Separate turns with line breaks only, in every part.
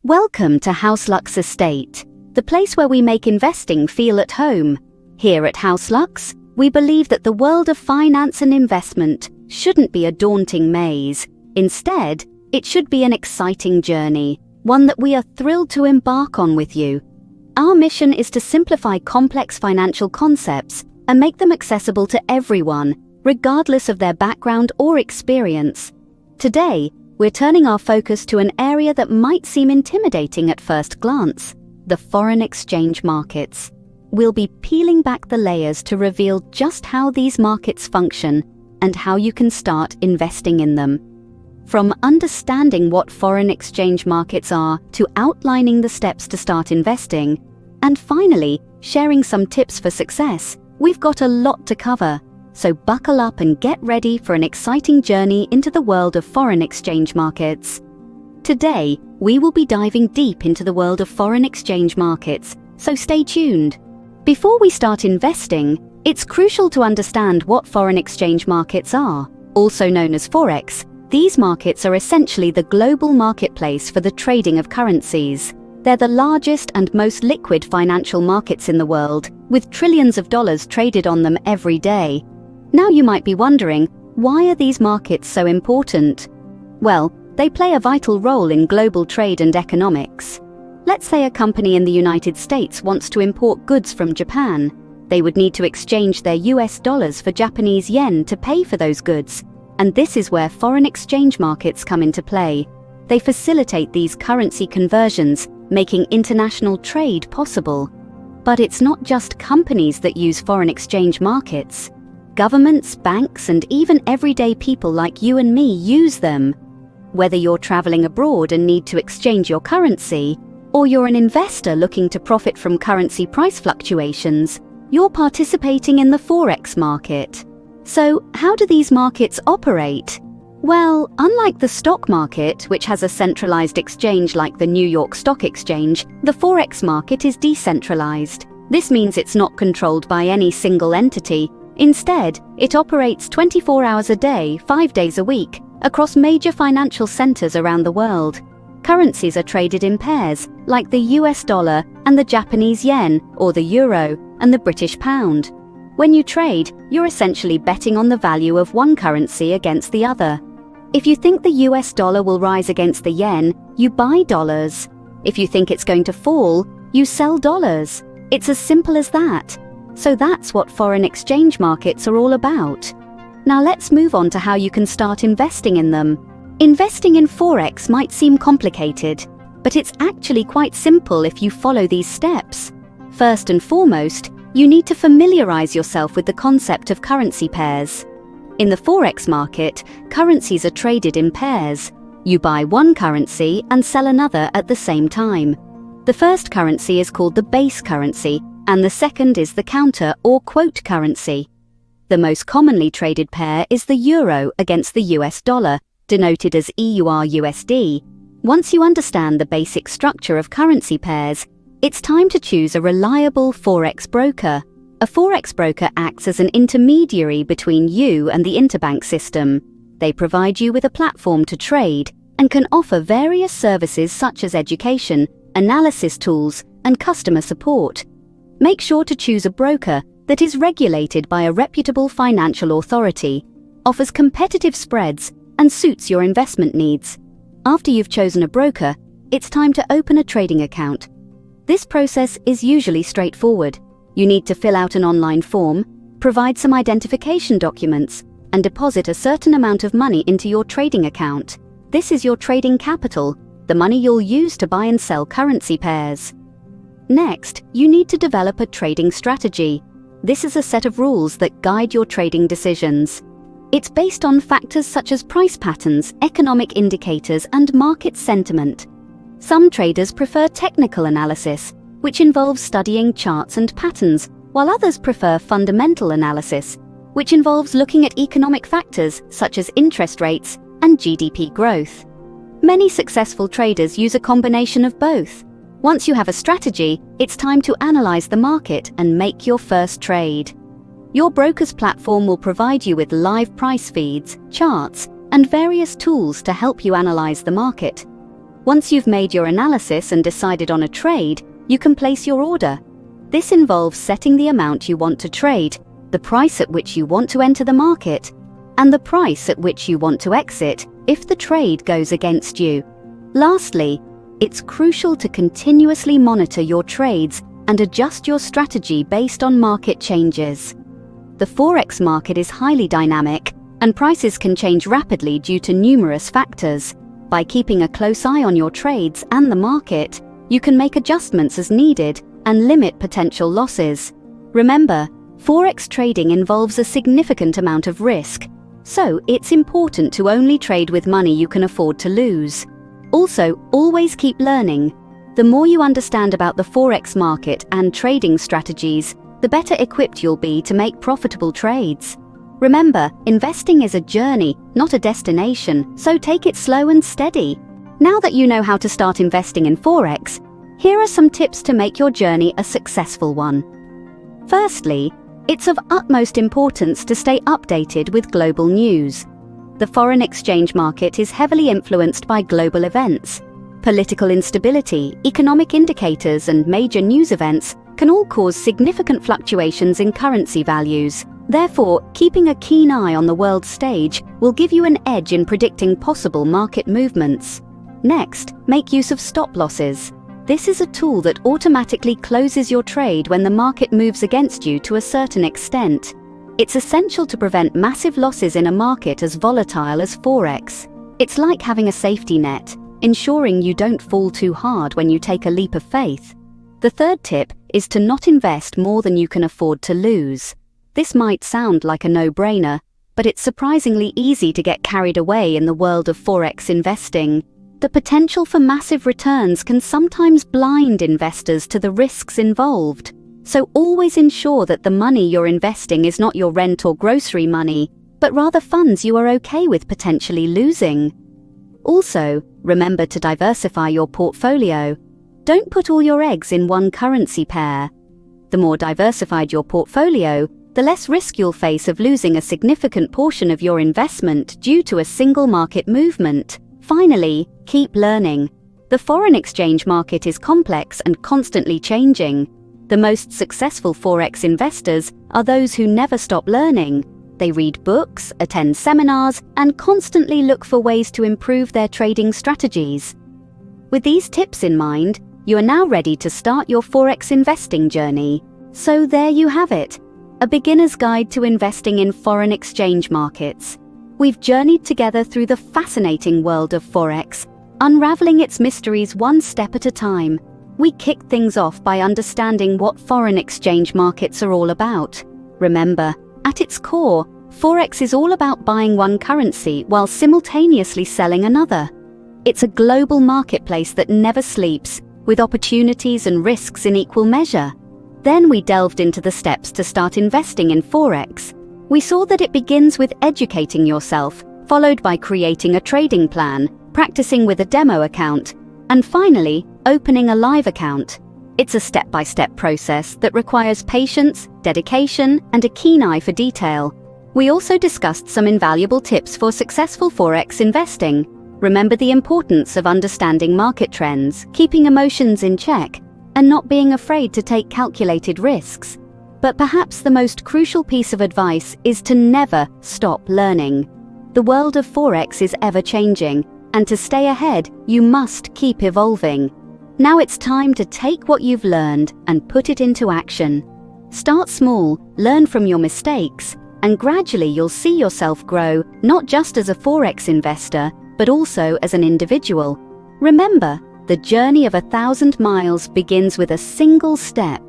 Welcome to House Lux Estate, the place where we make investing feel at home. Here at House Lux, we believe that the world of finance and investment shouldn't be a daunting maze. Instead, it should be an exciting journey, one that we are thrilled to embark on with you. Our mission is to simplify complex financial concepts and make them accessible to everyone, regardless of their background or experience. Today, we're turning our focus to an area that might seem intimidating at first glance: the foreign exchange markets. We'll be peeling back the layers to reveal just how these markets function and how you can start investing in them. From understanding what foreign exchange markets are to outlining the steps to start investing, and finally, sharing some tips for success, we've got a lot to cover. So buckle up and get ready for an exciting journey into the world of foreign exchange markets. Today, we will be diving deep into the world of foreign exchange markets, so stay tuned. Before we start investing, it's crucial to understand what foreign exchange markets are. Also known as Forex, these markets are essentially the global marketplace for the trading of currencies. They're the largest and most liquid financial markets in the world, with trillions of dollars traded on them every day. Now you might be wondering, why are these markets so important? Well, they play a vital role in global trade and economics. Let's say a company in the United States wants to import goods from Japan. They would need to exchange their US dollars for Japanese yen to pay for those goods. And this is where foreign exchange markets come into play. They facilitate these currency conversions, making international trade possible. But it's not just companies that use foreign exchange markets. Governments, banks, and even everyday people like you and me use them. Whether you're traveling abroad and need to exchange your currency, or you're an investor looking to profit from currency price fluctuations, you're participating in the Forex market. So, how do these markets operate? Well, unlike the stock market, which has a centralized exchange like the New York Stock Exchange, the Forex market is decentralized. This means it's not controlled by any single entity. Instead, it operates 24 hours a day, 5 days a week, across major financial centers around the world. Currencies are traded in pairs, like the US dollar and the Japanese yen, or the euro and the British pound. When you trade, you're essentially betting on the value of one currency against the other. If you think the US dollar will rise against the yen, you buy dollars. If you think it's going to fall, you sell dollars. It's as simple as that. So that's what foreign exchange markets are all about. Now let's move on to how you can start investing in them. Investing in Forex might seem complicated, but it's actually quite simple if you follow these steps. First and foremost, you need to familiarize yourself with the concept of currency pairs. In the Forex market, currencies are traded in pairs. You buy one currency and sell another at the same time. The first currency is called the base currency, and the second is the counter or quote currency. The most commonly traded pair is the euro against the US dollar, denoted as EUR/USD. Once you understand the basic structure of currency pairs, it's time to choose a reliable Forex broker. A Forex broker acts as an intermediary between you and the interbank system. They provide you with a platform to trade and can offer various services such as education, analysis tools, and customer support. Make sure to choose a broker that is regulated by a reputable financial authority, offers competitive spreads, and suits your investment needs. After you've chosen a broker, it's time to open a trading account. This process is usually straightforward. You need to fill out an online form, provide some identification documents, and deposit a certain amount of money into your trading account. This is your trading capital, the money you'll use to buy and sell currency pairs. Next, you need to develop a trading strategy. This is a set of rules that guide your trading decisions. It's based on factors such as price patterns, economic indicators, and market sentiment. Some traders prefer technical analysis, which involves studying charts and patterns, while others prefer fundamental analysis, which involves looking at economic factors such as interest rates and GDP growth. Many successful traders use a combination of both. Once you have a strategy, it's time to analyze the market and make your first trade. Your broker's platform will provide you with live price feeds, charts, and various tools to help you analyze the market. Once you've made your analysis and decided on a trade, you can place your order. This involves setting the amount you want to trade, the price at which you want to enter the market, and the price at which you want to exit if the trade goes against you. Lastly, it's crucial to continuously monitor your trades and adjust your strategy based on market changes. The Forex market is highly dynamic, and prices can change rapidly due to numerous factors. By keeping a close eye on your trades and the market, you can make adjustments as needed and limit potential losses. Remember, Forex trading involves a significant amount of risk, so it's important to only trade with money you can afford to lose. Also, always keep learning. The more you understand about the Forex market and trading strategies, the better equipped you'll be to make profitable trades. Remember, investing is a journey, not a destination, so take it slow and steady. Now that you know how to start investing in Forex, here are some tips to make your journey a successful one. Firstly, it's of utmost importance to stay updated with global news. The foreign exchange market is heavily influenced by global events. Political instability, economic indicators, and major news events can all cause significant fluctuations in currency values. Therefore, keeping a keen eye on the world stage will give you an edge in predicting possible market movements. Next, make use of stop losses. This is a tool that automatically closes your trade when the market moves against you to a certain extent. It's essential to prevent massive losses in a market as volatile as Forex. It's like having a safety net, ensuring you don't fall too hard when you take a leap of faith. The third tip is to not invest more than you can afford to lose. This might sound like a no-brainer, but it's surprisingly easy to get carried away in the world of Forex investing. The potential for massive returns can sometimes blind investors to the risks involved. So always ensure that the money you're investing is not your rent or grocery money, but rather funds you are okay with potentially losing. Also, remember to diversify your portfolio. Don't put all your eggs in one currency pair. The more diversified your portfolio, the less risk you'll face of losing a significant portion of your investment due to a single market movement. Finally, keep learning. The foreign exchange market is complex and constantly changing. The most successful Forex investors are those who never stop learning. They read books, attend seminars, and constantly look for ways to improve their trading strategies. With these tips in mind, you are now ready to start your Forex investing journey. So there you have it, a beginner's guide to investing in foreign exchange markets. We've journeyed together through the fascinating world of Forex, unraveling its mysteries one step at a time. We kicked things off by understanding what foreign exchange markets are all about. Remember, at its core, Forex is all about buying one currency while simultaneously selling another. It's a global marketplace that never sleeps, with opportunities and risks in equal measure. Then we delved into the steps to start investing in Forex. We saw that it begins with educating yourself, followed by creating a trading plan, practicing with a demo account, and finally, opening a live account. It's a step-by-step process that requires patience, dedication, and a keen eye for detail. We also discussed some invaluable tips for successful Forex investing. Remember the importance of understanding market trends, keeping emotions in check, and not being afraid to take calculated risks. But perhaps the most crucial piece of advice is to never stop learning. The world of Forex is ever-changing, and to stay ahead, you must keep evolving. Now it's time to take what you've learned and put it into action. Start small, learn from your mistakes, and gradually you'll see yourself grow, not just as a Forex investor, but also as an individual. Remember, the journey of 1,000 miles begins with a single step.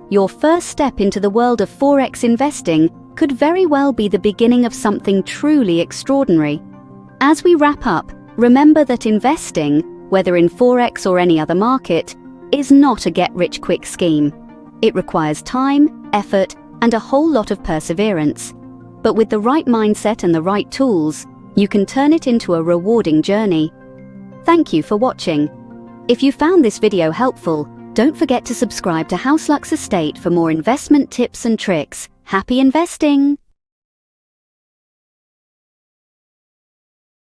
Your first step into the world of Forex investing could very well be the beginning of something truly extraordinary. As we wrap up, remember that investing, whether in Forex or any other market, is not a get-rich-quick scheme. It requires time, effort, and a whole lot of perseverance. But with the right mindset and the right tools, you can turn it into a rewarding journey. Thank you for watching. If you found this video helpful, don't forget to subscribe to HouseLux Estate for more investment tips and tricks. Happy investing!